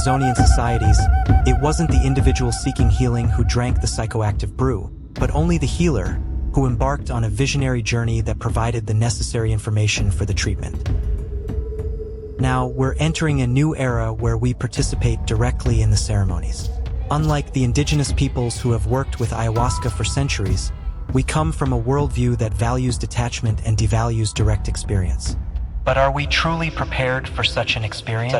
Amazonian societies, it wasn't the individual seeking healing who drank the psychoactive brew, but only the healer who embarked on a visionary journey that provided the necessary information for the treatment. Now, we're entering a new era where we participate directly in the ceremonies. Unlike the indigenous peoples who have worked with ayahuasca for centuries, we come from a worldview that values detachment and devalues direct experience. But are we truly prepared for such an experience?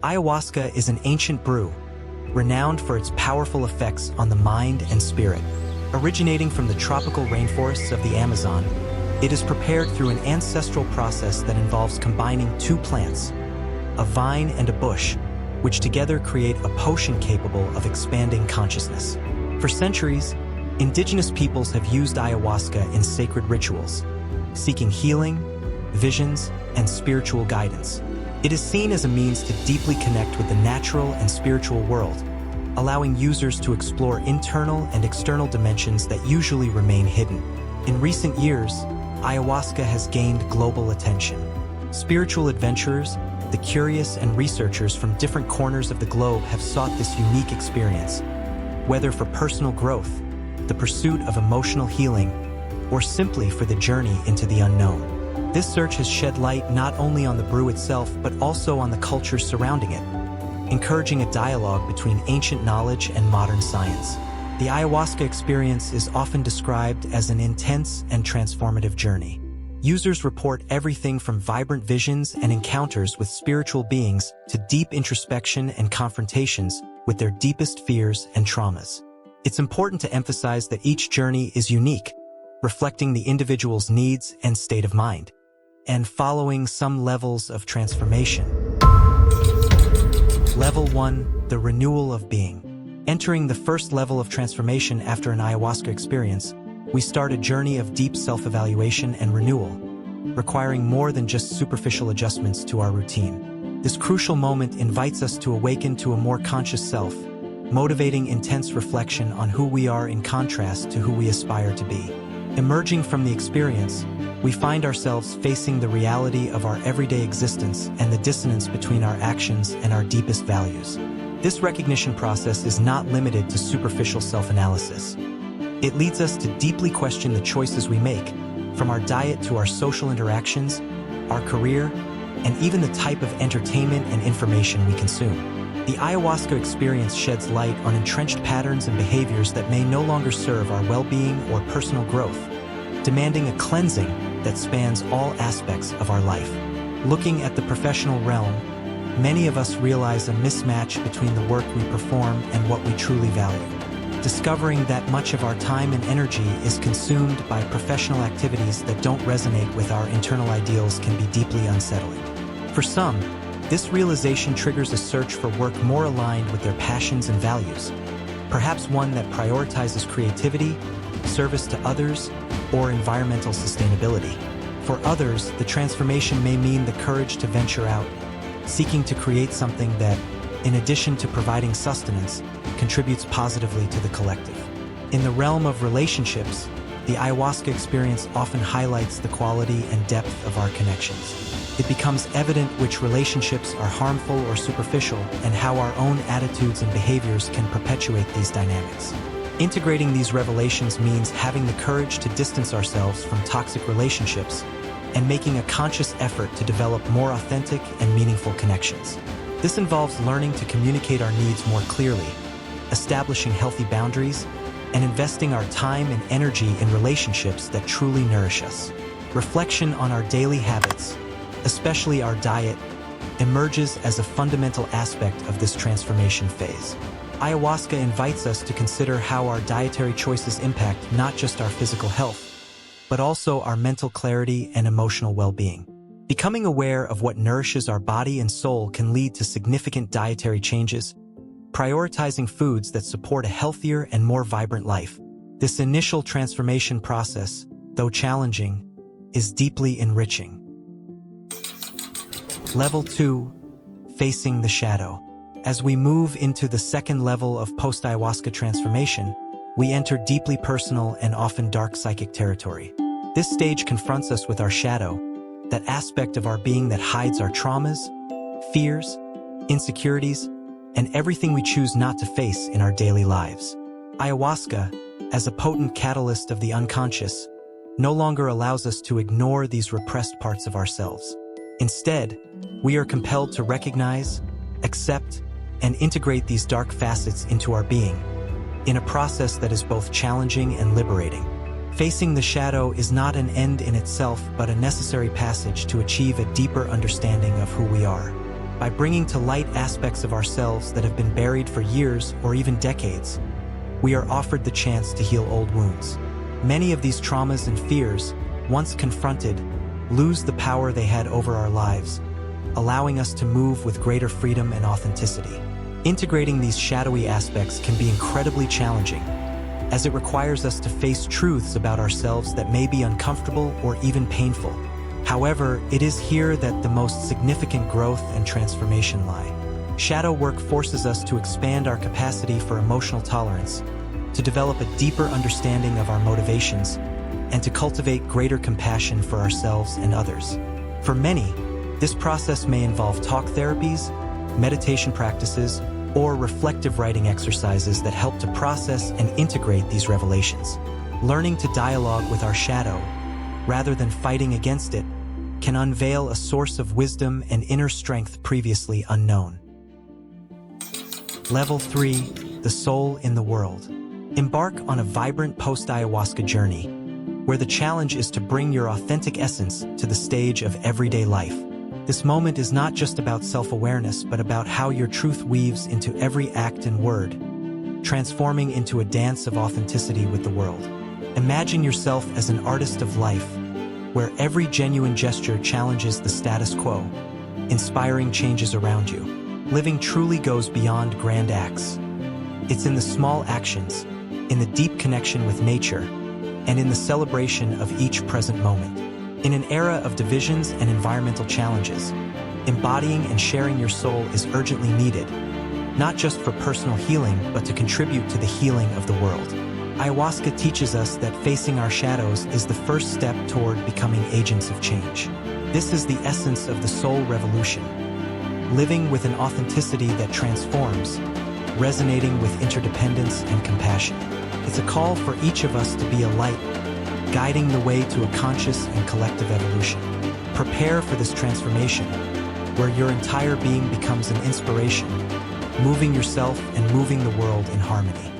Ayahuasca is an ancient brew, renowned for its powerful effects on the mind and spirit. Originating from the tropical rainforests of the Amazon, it is prepared through an ancestral process that involves combining two plants, a vine and a bush, which together create a potion capable of expanding consciousness. For centuries, indigenous peoples have used ayahuasca in sacred rituals, seeking healing, visions, and spiritual guidance. It is seen as a means to deeply connect with the natural and spiritual world, allowing users to explore internal and external dimensions that usually remain hidden. In recent years, ayahuasca has gained global attention. Spiritual adventurers, the curious, and researchers from different corners of the globe have sought this unique experience, whether for personal growth, the pursuit of emotional healing, or simply for the journey into the unknown. This search has shed light not only on the brew itself, but also on the cultures surrounding it, encouraging a dialogue between ancient knowledge and modern science. The ayahuasca experience is often described as an intense and transformative journey. Users report everything from vibrant visions and encounters with spiritual beings to deep introspection and confrontations with their deepest fears and traumas. It's important to emphasize that each journey is unique, reflecting the individual's needs and state of mind, and following some levels of transformation. Level 1, the renewal of being. Entering the first level of transformation after an ayahuasca experience, we start a journey of deep self-evaluation and renewal, requiring more than just superficial adjustments to our routine. This crucial moment invites us to awaken to a more conscious self, motivating intense reflection on who we are in contrast to who we aspire to be. Emerging from the experience, we find ourselves facing the reality of our everyday existence and the dissonance between our actions and our deepest values. This recognition process is not limited to superficial self-analysis. It leads us to deeply question the choices we make, from our diet to our social interactions, our career, and even the type of entertainment and information we consume. The ayahuasca experience sheds light on entrenched patterns and behaviors that may no longer serve our well-being or personal growth, demanding a cleansing that spans all aspects of our life. Looking at the professional realm, many of us realize a mismatch between the work we perform and what we truly value. Discovering that much of our time and energy is consumed by professional activities that don't resonate with our internal ideals can be deeply unsettling. For some, this realization triggers a search for work more aligned with their passions and values, perhaps one that prioritizes creativity, service to others, or environmental sustainability. For others, the transformation may mean the courage to venture out, seeking to create something that, in addition to providing sustenance, contributes positively to the collective. In the realm of relationships, the ayahuasca experience often highlights the quality and depth of our connections. It becomes evident which relationships are harmful or superficial, and how our own attitudes and behaviors can perpetuate these dynamics. Integrating these revelations means having the courage to distance ourselves from toxic relationships and making a conscious effort to develop more authentic and meaningful connections. This involves learning to communicate our needs more clearly, establishing healthy boundaries, and investing our time and energy in relationships that truly nourish us. Reflection on our daily habits, especially our diet, emerges as a fundamental aspect of this transformation phase. Ayahuasca invites us to consider how our dietary choices impact not just our physical health, but also our mental clarity and emotional well-being. Becoming aware of what nourishes our body and soul can lead to significant dietary changes, prioritizing foods that support a healthier and more vibrant life. This initial transformation process, though challenging, is deeply enriching. Level 2, facing the shadow. As we move into the second level of post-ayahuasca transformation, we enter deeply personal and often dark psychic territory. This stage confronts us with our shadow, that aspect of our being that hides our traumas, fears, insecurities, and everything we choose not to face in our daily lives. Ayahuasca, as a potent catalyst of the unconscious, no longer allows us to ignore these repressed parts of ourselves. Instead, we are compelled to recognize, accept, and integrate these dark facets into our being, in a process that is both challenging and liberating. Facing the shadow is not an end in itself, but a necessary passage to achieve a deeper understanding of who we are. By bringing to light aspects of ourselves that have been buried for years or even decades, we are offered the chance to heal old wounds. Many of these traumas and fears, once confronted, lose the power they had over our lives, allowing us to move with greater freedom and authenticity. Integrating these shadowy aspects can be incredibly challenging, as it requires us to face truths about ourselves that may be uncomfortable or even painful. However, it is here that the most significant growth and transformation lie. Shadow work forces us to expand our capacity for emotional tolerance, to develop a deeper understanding of our motivations, and to cultivate greater compassion for ourselves and others. For many, this process may involve talk therapies, meditation practices, or reflective writing exercises that help to process and integrate these revelations. Learning to dialogue with our shadow, rather than fighting against it, can unveil a source of wisdom and inner strength previously unknown. Level 3, the soul in the world. Embark on a vibrant post-ayahuasca journey, where the challenge is to bring your authentic essence to the stage of everyday life. This moment is not just about self-awareness, but about how your truth weaves into every act and word, transforming into a dance of authenticity with the world. Imagine yourself as an artist of life, where every genuine gesture challenges the status quo, inspiring changes around you. Living truly goes beyond grand acts. It's in the small actions, in the deep connection with nature, and in the celebration of each present moment. In an era of divisions and environmental challenges, embodying and sharing your soul is urgently needed, not just for personal healing, but to contribute to the healing of the world. Ayahuasca teaches us that facing our shadows is the first step toward becoming agents of change. This is the essence of the soul revolution, living with an authenticity that transforms, resonating with interdependence and compassion. It's a call for each of us to be a light, guiding the way to a conscious and collective evolution. Prepare for this transformation, where your entire being becomes an inspiration, moving yourself and moving the world in harmony.